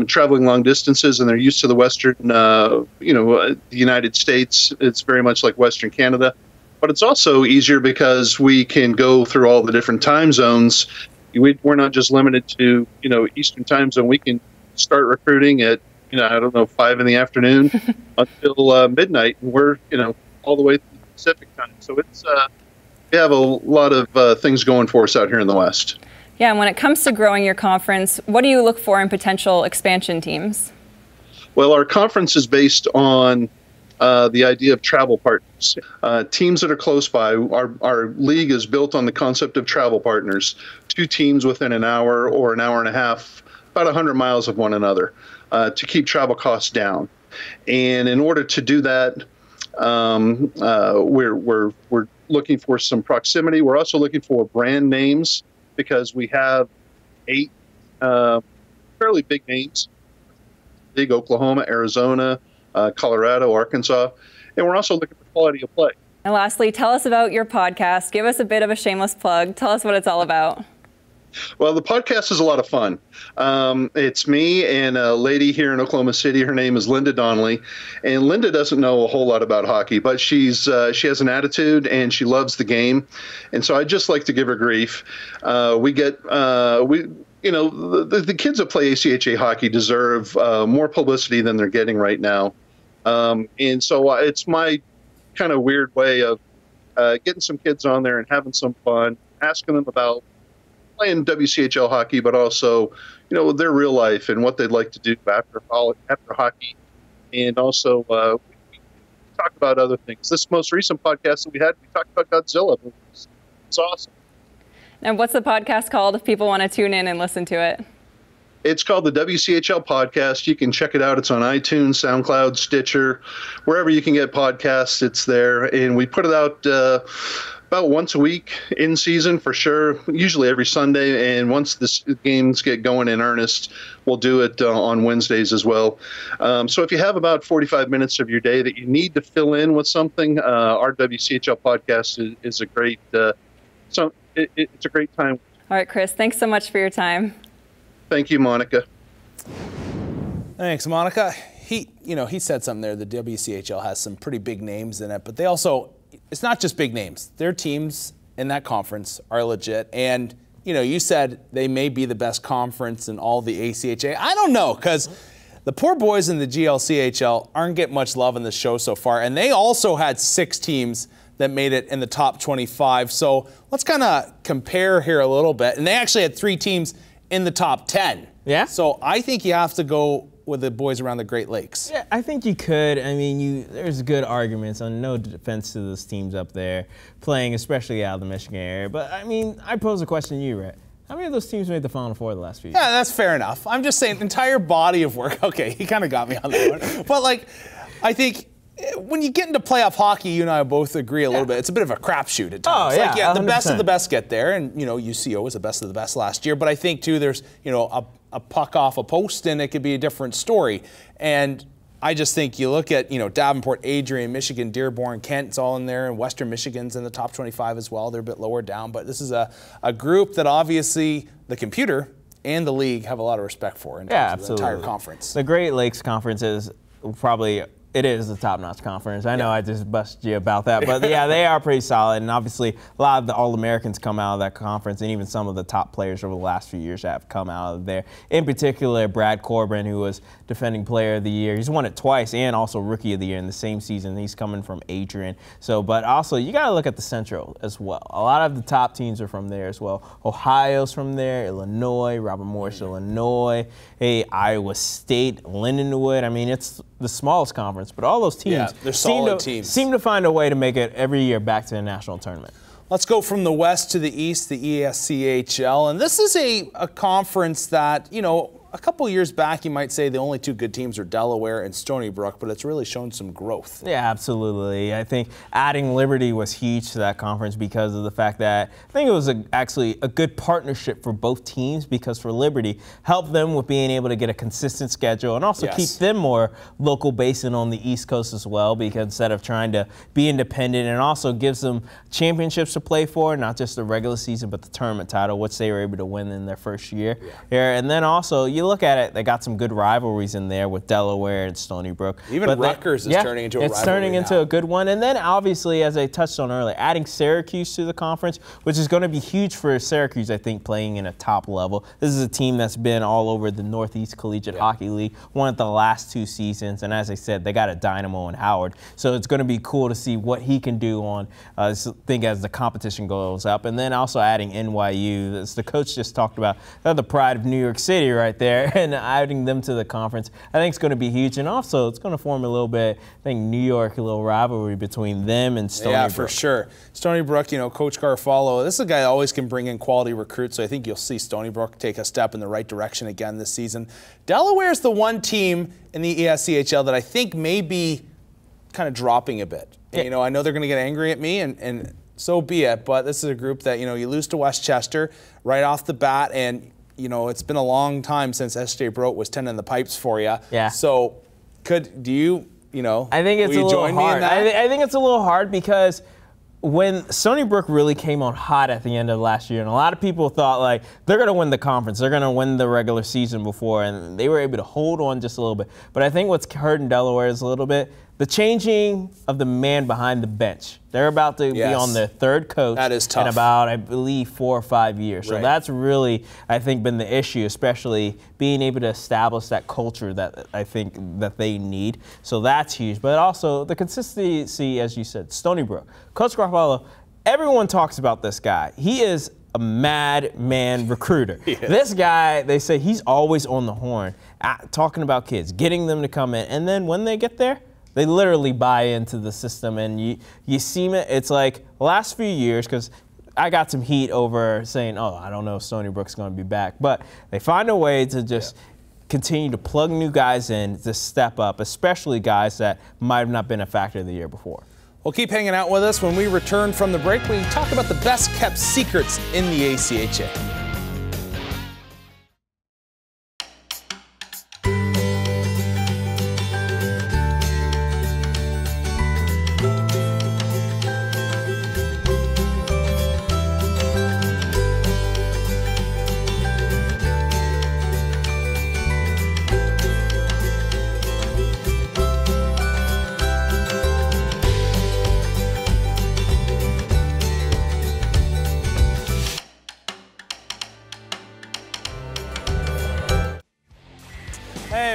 traveling long distances, and they're used to the Western, the United States. It's very much like Western Canada. But it's also easier because we can go through all the different time zones. We're not just limited to, Eastern time zone. We can start recruiting at, 5 in the afternoon until midnight. And we're, all the way to the Pacific time. So we have a lot of things going for us out here in the West. Yeah, and when it comes to growing your conference, what do you look for in potential expansion teams? Well, our conference is based on the idea of travel partners. Teams that are close by, our league is built on the concept of travel partners. 2 teams within an hour or an hour and a half, about 100 miles of one another, to keep travel costs down. And in order to do that, we're looking for some proximity. We're also looking for brand names because we have 8 fairly big names: big Oklahoma, Arizona, Colorado, Arkansas, and we're also looking for quality of play. And lastly, tell us about your podcast. Give us a bit of a shameless plug. Tell us what it's all about. Well, the podcast is a lot of fun. It's me and a lady here in Oklahoma City. Her name is Linda Donnelly, and Linda doesn't know a whole lot about hockey, but she has an attitude and she loves the game, and so I just like to give her grief. The kids that play ACHA hockey deserve more publicity than they're getting right now, and so it's my kind of weird way of getting some kids on there and having some fun, asking them about playing WCHL hockey, but also, their real life and what they'd like to do after hockey, and also we talk about other things. This most recent podcast that we talked about Godzilla. It's awesome. And what's the podcast called if people want to tune in and listen to it? It's called the WCHL Podcast. You can check it out. It's on iTunes, SoundCloud, Stitcher, wherever you can get podcasts. It's there, and we put it out about once a week in season for sure, usually every Sunday. And once the games get going in earnest, we'll do it on Wednesdays as well. So if you have about 45 minutes of your day that you need to fill in with something, our WCHL podcast is a great. It's a great time. All right, Chris, thanks so much for your time. Thank you, Monica. Thanks, Monica. He said something there. The WCHL has some pretty big names in it, but they also, it's not just big names. Their teams in that conference are legit. And, you said they may be the best conference in all the ACHA. I don't know, because the poor boys in the GLCHL aren't getting much love in the show so far. And they also had 6 teams that made it in the top 25. So let's kind of compare here a little bit. And they actually had 3 teams in the top 10. Yeah. So I think you have to go with the boys around the Great Lakes. Yeah, I think you could. I mean, there's good arguments on no defense to those teams up there playing, especially out of the Michigan area. But I mean, I pose a question to you, Rhett. How many of those teams made the Final Four the last few years? Yeah, that's fair enough. I'm just saying, entire body of work. Okay, he kind of got me on that one. But I think when you get into playoff hockey, you and I both agree a little bit. It's a bit of a crapshoot at times. Oh, yeah, the best of the best get there, and UCO was the best of the best last year. But I think too, there's a puck off a post, and it could be a different story. And I just think you look at Davenport, Adrian, Michigan, Dearborn, Kent's all in there, and Western Michigan's in the top 25 as well. They're a bit lower down, but this is a group that obviously the computer and the league have a lot of respect for in terms of the entire conference. The Great Lakes Conference is probably. It is a top-notch conference. I know I just busted you about that, but yeah, they are pretty solid, and obviously a lot of the All-Americans come out of that conference, and even some of the top players over the last few years have come out of there. In particular, Brad Corbin, who was defending Player of the Year. He's won it twice, and also Rookie of the Year in the same season. He's coming from Adrian. But also, you got to look at the Central as well. A lot of the top teams are from there as well. Ohio's from there, Illinois, Robert Morris, Illinois, Iowa State, Lindenwood. I mean, it's the smallest conference, but all those teams, they're solid teams. Seem to find a way to make it every year back to the national tournament. Let's go from the west to the east, the ESCHL. And this is a conference that, a couple years back, you might say the only 2 good teams are Delaware and Stony Brook, but it's really shown some growth. Yeah, absolutely. I think adding Liberty was huge to that conference because of the fact that I think it was actually a good partnership for both teams, because for Liberty, helped them with being able to get a consistent schedule and also keep them more local based and on the East Coast as well, because instead of trying to be independent, and also gives them championships to play for, not just the regular season, but the tournament title, which they were able to win in their first year. And then also, you look at it, they got some good rivalries in there with Delaware and Stony Brook. Even Rutgers is turning into a rivalry. It's turning into a good one. And then obviously, as I touched on earlier, adding Syracuse to the conference, which is going to be huge for Syracuse, I think, playing in a top level. This is a team that's been all over the Northeast Collegiate Hockey League, won it the last 2 seasons. And as I said, they got a dynamo in Howard. So it's going to be cool to see what he can do on, I think, as the competition goes up. And then also adding NYU, as the coach just talked about, they're the pride of New York City right there. And adding them to the conference, I think it's going to be huge. And also, it's going to form a little bit, I think, New York, a little rivalry between them and Stony Brook. Yeah, for sure. Stony Brook, Coach Garofalo, this is a guy that always can bring in quality recruits, so I think you'll see Stony Brook take a step in the right direction again this season. Delaware's the one team in the ESCHL that I think may be kind of dropping a bit. And, I know they're going to get angry at me, and so be it. But this is a group that, you lose to Westchester right off the bat, and, it's been a long time since S.J. Broat was tending the pipes for you. Yeah. So I think it's a little hard. I think it's a little hard because when Stony Brook really came on hot at the end of last year, and a lot of people thought, like, they're going to win the conference, they're going to win the regular season before, and they were able to hold on just a little bit. But I think what's hurting Delaware is a little bit the changing of the man behind the bench. They're about to be on their third coach that is tough. in about, I believe, 4 or 5 years. So that's really, I think, been the issue, especially being able to establish that culture that I think that they need. So that's huge. But also the consistency, as you said, Stony Brook. Coach Garofalo, everyone talks about this guy. He is a madman recruiter. This guy, they say he's always on the horn, talking about kids, getting them to come in. And then when they get there, they literally buy into the system, and you see it. It's like the last few years, because I got some heat over saying, oh, I don't know if Stony Brook's going to be back. But they find a way to just continue to plug new guys in to step up, especially guys that might have not been a factor the year before. Well, keep hanging out with us. When we return from the break, we talk about the best kept secrets in the ACHA.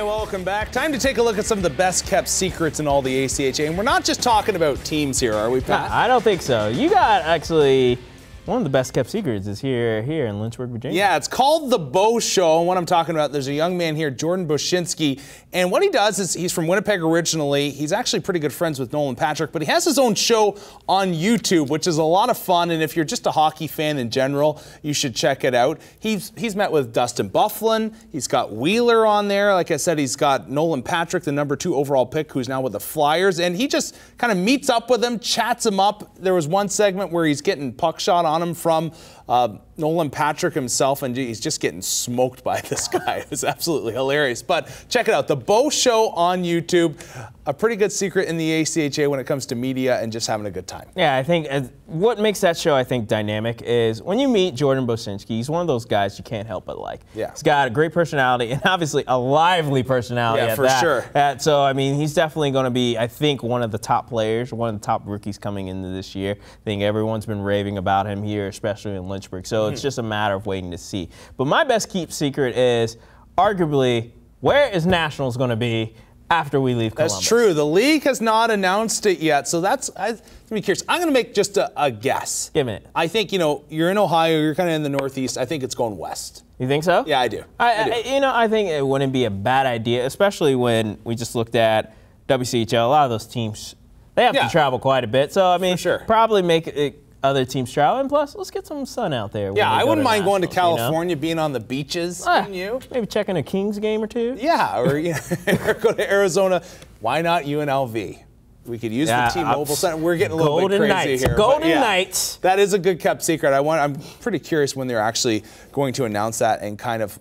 Welcome back. Time to take a look at some of the best kept secrets in all the ACHA. And we're not just talking about teams here, are we, Pat? No, I don't think so. You got actually one of the best kept secrets is here in Lynchburg, Virginia. Yeah, it's called The Bo Show. And what I'm talking about, there's a young man here, Jordan Boshinski. And what he does is he's from Winnipeg originally. He's actually pretty good friends with Nolan Patrick, but he has his own show on YouTube, which is a lot of fun. And if you're just a hockey fan in general, you should check it out. He's met with Dustin Byfuglien. He's got Wheeler on there. Like I said, he's got Nolan Patrick, the #2 overall pick, who's now with the Flyers. And he just kind of meets up with them, chats him up. There was one segment where he's getting puck shot on him from Nolan Patrick himself, and he's just getting smoked by this guy. It was absolutely hilarious. But check it out, The Bo Show on YouTube. A pretty good secret in the ACHA when it comes to media and just having a good time. Yeah, I think what makes that show, I think, dynamic is when you meet Jordan Boshinski, he's one of those guys you can't help but like. Yeah. He's got a great personality and obviously a lively personality for sure. So, I mean, he's definitely going to be, I think, one of the top players, one of the top rookies coming into this year. I think everyone's been raving about him here, especially in Lynchburg. So it's just a matter of waiting to see. But my best keep secret is arguably where is Nationals going to be after we leave Columbus? That's true. The league has not announced it yet, so I'm curious. I'm going to make just a guess. Give me it. I think, you're in Ohio, you're kind of in the Northeast. I think it's going west. You think so? Yeah, I do. I think it wouldn't be a bad idea, especially when we just looked at WCHL. A lot of those teams, they have to travel quite a bit. So, I mean, probably make it other teams travel, and plus, let's get some sun out there. Yeah, I wouldn't mind going to California, being on the beaches. Maybe checking a Kings game or two. Yeah, or or go to Arizona. Why not UNLV? We could use the T-Mobile Center. We're getting a little bit crazy here. Golden Knights. That is a good kept secret. I'm pretty curious when they're actually going to announce that and kind of,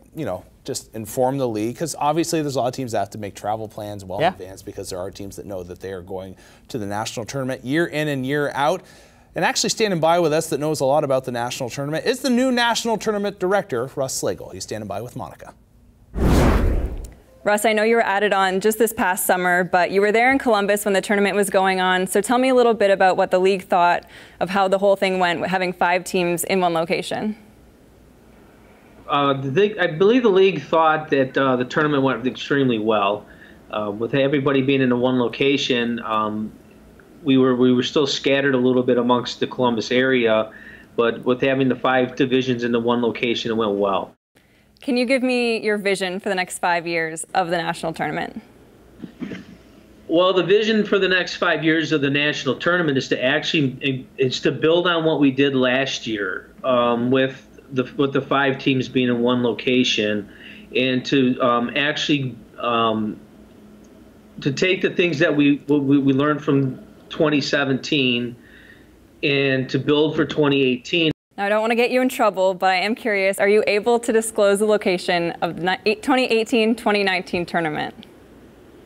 just inform the league, because obviously there's a lot of teams that have to make travel plans well in advance, because there are teams that know that they are going to the national tournament year in and year out. And actually standing by with us that knows a lot about the national tournament is the new national tournament director, Russ Slagle. He's standing by with Monica. Russ, I know you were added on just this past summer, but you were there in Columbus when the tournament was going on. So tell me a little bit about what the league thought of how the whole thing went, having 5 teams in one location. I believe the league thought that the tournament went extremely well. With everybody being in one location, we were still scattered a little bit amongst the Columbus area, but with having the 5 divisions in the one location, it went well. Can you give me your vision for the next 5 years of the national tournament? Well, the vision for the next 5 years of the national tournament is to build on what we did last year with the 5 teams being in one location, and to to take the things that we learned from 2017 and to build for 2018. Now, I don't want to get you in trouble, but I am curious, are you able to disclose the location of the 2018-2019 tournament?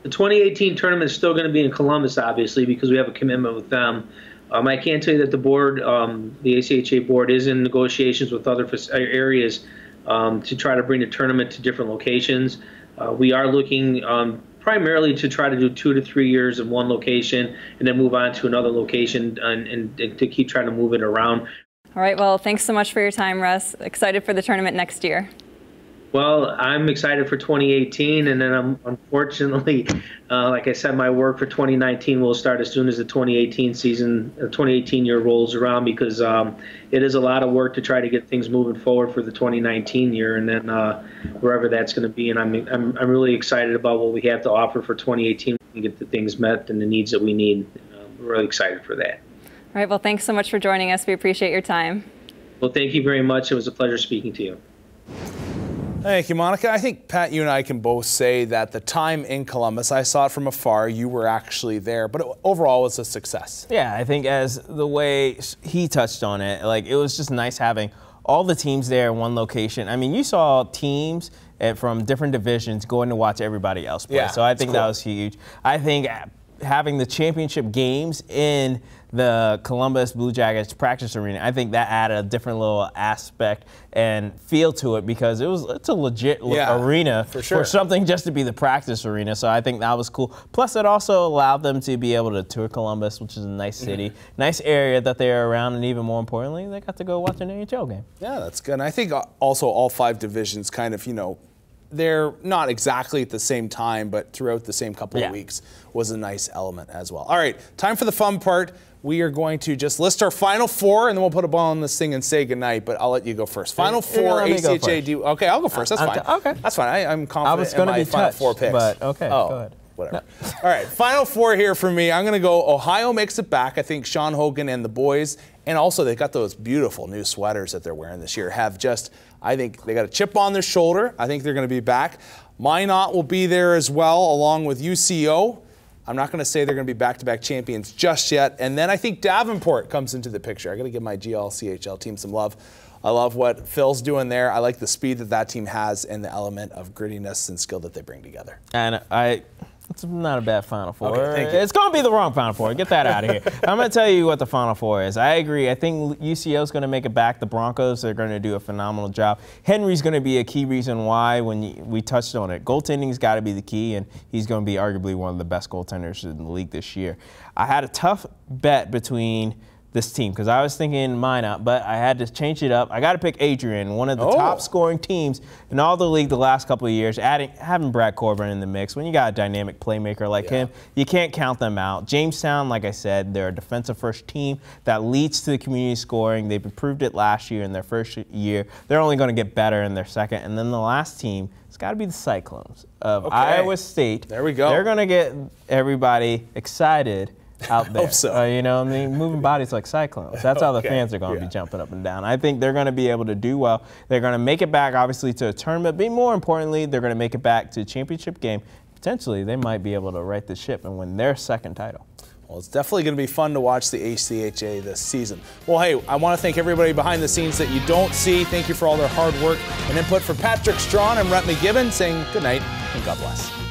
The 2018 tournament is still going to be in Columbus, obviously, because we have a commitment with them. I can tell you that the board, the ACHA board, is in negotiations with other areas to try to bring the tournament to different locations. We are looking primarily to try to do 2 to 3 years in one location and then move on to another location and to keep trying to move it around. All right, well, thanks so much for your time, Russ. Excited for the tournament next year. Well, I'm excited for 2018, and then unfortunately, like I said, my work for 2019 will start as soon as the 2018 year rolls around, because it is a lot of work to try to get things moving forward for the 2019 year, and then wherever that's going to be. And I'm really excited about what we have to offer for 2018 and get the things met and the needs that we need. We're really excited for that. All right, well, thanks so much for joining us. We appreciate your time. Well, thank you very much. It was a pleasure speaking to you. Thank you, Monica. I think, Pat, you and I can both say that the time in Columbus, I saw it from afar, you were actually there, but overall it was a success. Yeah, I think as the way he touched on it, like, it was just nice having all the teams there in one location. I mean, you saw teams from different divisions going to watch everybody else play. Yeah, so I think cool. that was huge. I think having the championship games in the Columbus Blue Jackets practice arena, I think that added a different little aspect and feel to it, because it's a legit arena for sure, for something just to be the practice arena. So I think that was cool. Plus, it also allowed them to be able to tour Columbus, which is a nice city, nice area that they're around, and even more importantly, they got to go watch an NHL game. Yeah, that's good. And I think also all 5 divisions kind of, they're not exactly at the same time, but throughout the same couple of weeks was a nice element as well. All right, time for the fun part. We are going to just list our final 4, and then we'll put a ball on this thing and say goodnight, but I'll let you go first. Final 4 ACHA. Okay, I'll go first. That's fine. Okay. That's fine. I'm confident in my final 4 picks. But okay, go ahead. Whatever. No. All right, final 4 here for me. I'm going to go Ohio makes it back. I think Sean Hogan and the boys, and also they got those beautiful new sweaters that they're wearing this year, I think they got a chip on their shoulder. I think they're going to be back. Minot will be there as well, along with UCO. I'm not going to say they're going to be back-to-back champions just yet. And then I think Davenport comes into the picture. I got to give my GLCHL team some love. I love what Phil's doing there. I like the speed that team has and the element of grittiness and skill that they bring together. And it's not a bad Final Four. Okay, thank you. It's going to be the wrong Final Four. Get that out of here. I'm going to tell you what the Final Four is. I agree. I think UCO is going to make it back. The Broncos are going to do a phenomenal job. Henry's going to be a key reason why, when we touched on it. Goaltending's got to be the key, and he's going to be arguably one of the best goaltenders in the league this year. I had a tough bet between this team, because I was thinking Minot, but I had to change it up. I got to pick Adrian, one of the top scoring teams in all the league the last couple of years, having Brad Corbin in the mix. When you got a dynamic playmaker like him, you can't count them out. Jamestown, like I said, they're a defensive-first team that leads to the community scoring. They've improved it last year in their first year. They're only going to get better in their second. And then the last team, it's got to be the Cyclones of Iowa State. There we go. They're going to get everybody excited out there. Hope so. You know what I mean? Moving bodies like cyclones. That's how the fans are going to be jumping up and down. I think they're going to be able to do well. They're going to make it back, obviously, to a tournament, but more importantly, they're going to make it back to a championship game. Potentially, they might be able to right the ship and win their second title. Well, it's definitely going to be fun to watch the ACHA this season. Well, hey, I want to thank everybody behind the scenes that you don't see. Thank you for all their hard work and input. For Patrick Strawn and Rhett McGibbon saying good night and God bless.